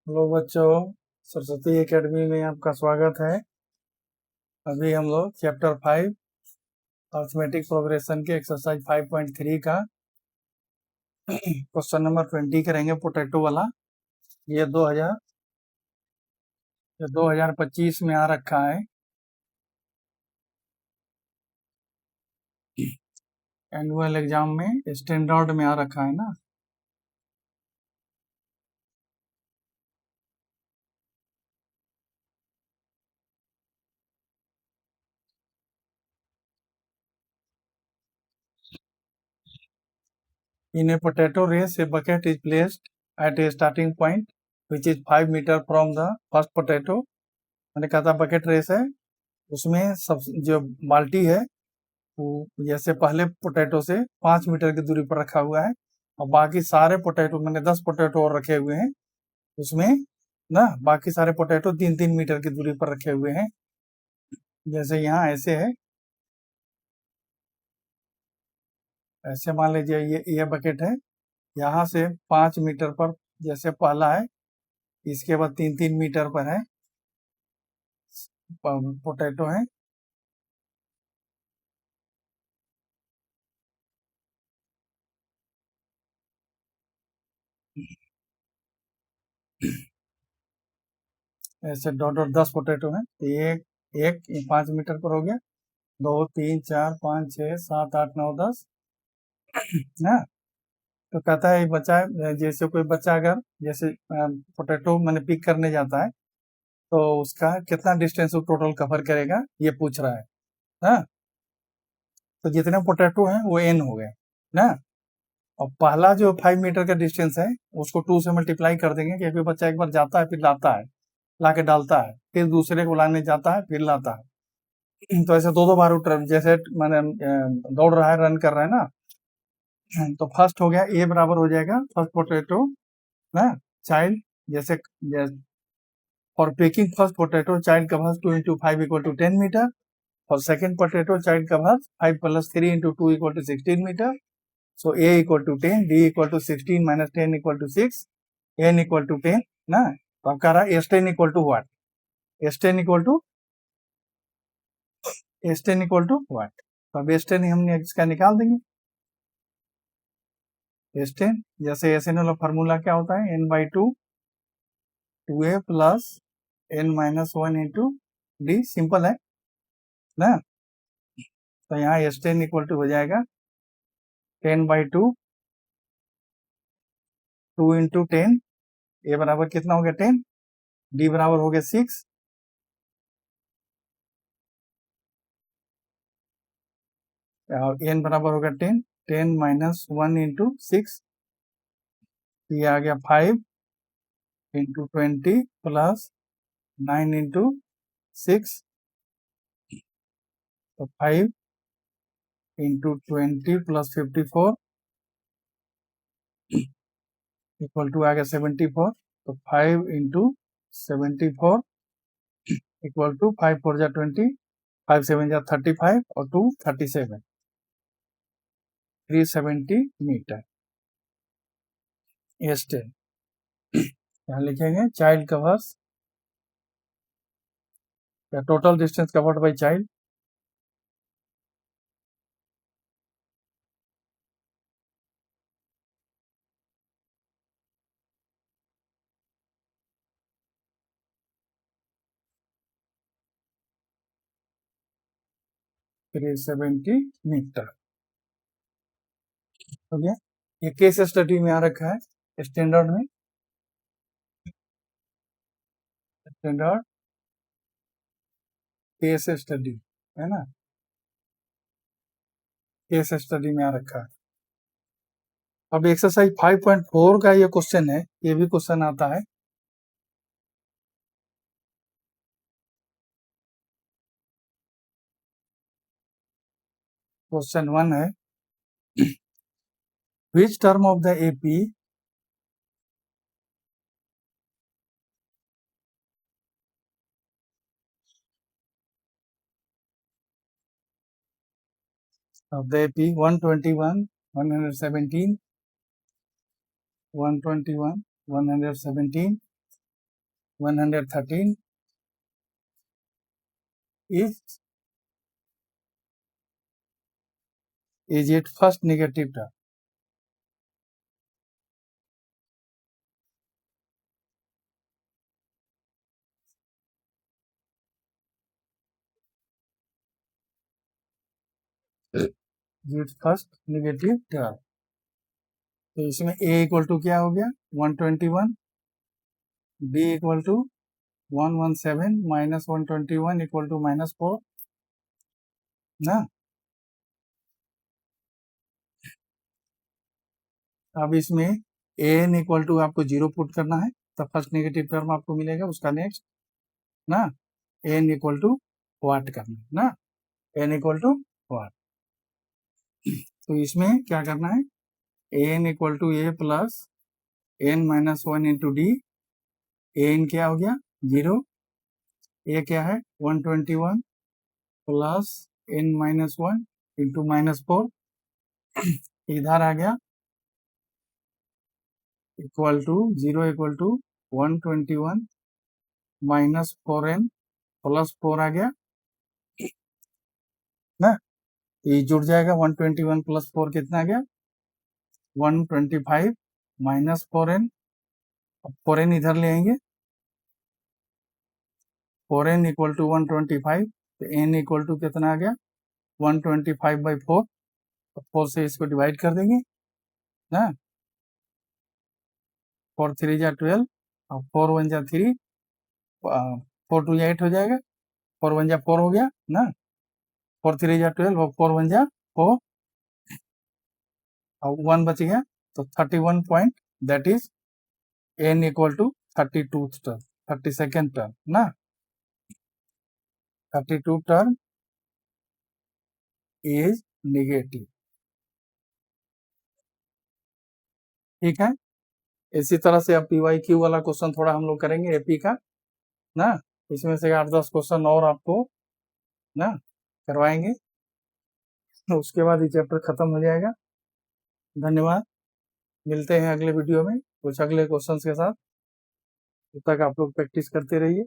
Hello बच्चों, Saraswati academy में आपका स्वागत है। अभी हम लोग चैप्टर 5 अर्थमेटिक प्रोग्रेशन के एक्सरसाइज 5.3 का क्वेश्चन नंबर 20 करेंगे, पोटैटो वाला। ये 2025 में आ रखा है। एनुअल एग्जाम में स्टैंडर्ड में आ रखा है ना। In a potato race, a bucket is placed at a starting point which is 5 metre from the first potato। मैंने कहा था बकेट रेस है, उसमें सब जो बाल्टी है वो जैसे पहले पोटैटो से 5 मीटर की दूरी पर रखा हुआ है, और बाकी सारे पोटैटो मैंने 10 पोटैटो और रखे हुए हैं उसमें ना। बाकी सारे पोटैटो 3-3 मीटर की दूरी पर रखे हुए हैं। जैसे यहाँ ऐसे है, ऐसे मान लीजिए ये बकेट है, यहाँ से 5 मीटर पर जैसे पहला है, इसके बाद 3-3 मीटर पर है पोटैटो है। ऐसे डॉट डॉट 10 पोटैटो है, एक एक 5 मीटर पर हो गया, 2 3 4 5 6 7 8 9 10 ना। तो कहता है बच्चा, जैसे कोई बच्चा अगर जैसे पोटैटो मैंने पिक करने जाता है तो उसका कितना डिस्टेंस वो टोटल कवर करेगा ये पूछ रहा है ना। तो जितने पोटैटो हैं वो n हो गए ना। और पहला जो 5 मीटर का डिस्टेंस है उसको 2 से मल्टीप्लाई कर देंगे, क्योंकि बच्चा एक बार जाता है फिर लाता है, ला के डालता है, फिर दूसरे को लाने जाता है फिर लाता है। तो ऐसे दो दो बार जैसे मैंने दौड़ रहा है, रन कर रहा है ना। तो फर्स्ट हो गया, ए बराबर हो जाएगा फर्स्ट पोटैटो ना, चाइल्ड। जैसे for picking first potato, child covers 2 into 5 equal to 10 meter. For second potato, child covers 5 plus 3 into 2 equal to 16 meter. So A equal to 10, D equal to 16 minus 10 equal to 6, N equal to 10 ना। तो अब कह रहा है S10 equal to what? S10 equal to what? तो अब S10 हमने इसका निकाल देंगे। S10 जैसे SN वाला फार्मूला क्या होता है, N/2 2A plus N-1 into D, simple है ना। तो यहाँ S10 इक्वल टू हो जाएगा 10/2 2 इंटू 10, ए बराबर कितना हो गया 10, डी बराबर हो गया 6, और एन बराबर हो गया 10, 10 माइनस 1 इंटू 6, ये आ गया 5 इंटू 20 प्लस 9 इंटू 6, तो 5 इंटू 20 प्लस 54 इक्वल टू आ गया 74। तो 5 इंटू 74 इक्वल टू 5 4 जा 20, 5 7 जा 35 और 2 37, 370 मीटर। S10 यहाँ लिखेंगे चाइल्ड कवर्स या total distance covered by child, फिर 70 मीटर हो गया। ये केस स्टडी में आ रखा है स्टैंडर्ड में, स्टैंडर्ड केस स्टडी है ना, केस स्टडी में आ रखा है। अब एक्सरसाइज 5.4 का ये क्वेश्चन है, ये भी क्वेश्चन आता है। क्वेश्चन 1 है, which term of the AP of the AP 121 117 121 117 113 is its first negative term. its first negative term. तो इसमें a इक्वल टू क्या हो गया 121, b equal to 117 minus 121 equal to -4 ना। अब इसमें an इक्वल टू आपको 0 पुट करना है, तो फर्स्ट नेगेटिव टर्म आपको मिलेगा, उसका नेक्स्ट ना n इक्वल टू वाट करना ना, n इक्वल टू वाट। तो इसमें क्या करना है, an equal to a plus n minus 1 into D. an क्या हो गया 0, a क्या है 121 प्लस n माइनस 1 इंटू -4 इधर आ गया equal to 0 equal to 121 minus 4n plus 4 आ गया ना, ये जुड़ जाएगा 121 प्लस 4 कितना आ गया 125 माइनस 4n, 4n इधर ले आएंगे, 4n इक्वल टू 125, तो n इक्वल टू कितना आ गया 125/4, तो 4 से इसको डिवाइड कर देंगे ना, 4 3 जा 12 और 4 1 जा 3, 4 2 जा 8 हो जाएगा, 4 1 जा 4 हो गया ना, 4 3 जा 12 और 4 1 जा 4 और 1 बच गया, तो 31 point, that is n equal to 32th term, 32nd term ना, 32 टर्म इज नेगेटिव। ठीक है, इसी तरह से अब PYQ वाला क्वेश्चन थोड़ा हम लोग करेंगे AP का ना, इसमें से 8-10 क्वेश्चन और आपको ना करवाएंगे, उसके बाद ये चैप्टर खत्म हो जाएगा। धन्यवाद, मिलते हैं अगले वीडियो में कुछ अगले क्वेश्चंस के साथ, तब तक आप लोग प्रैक्टिस करते रहिए।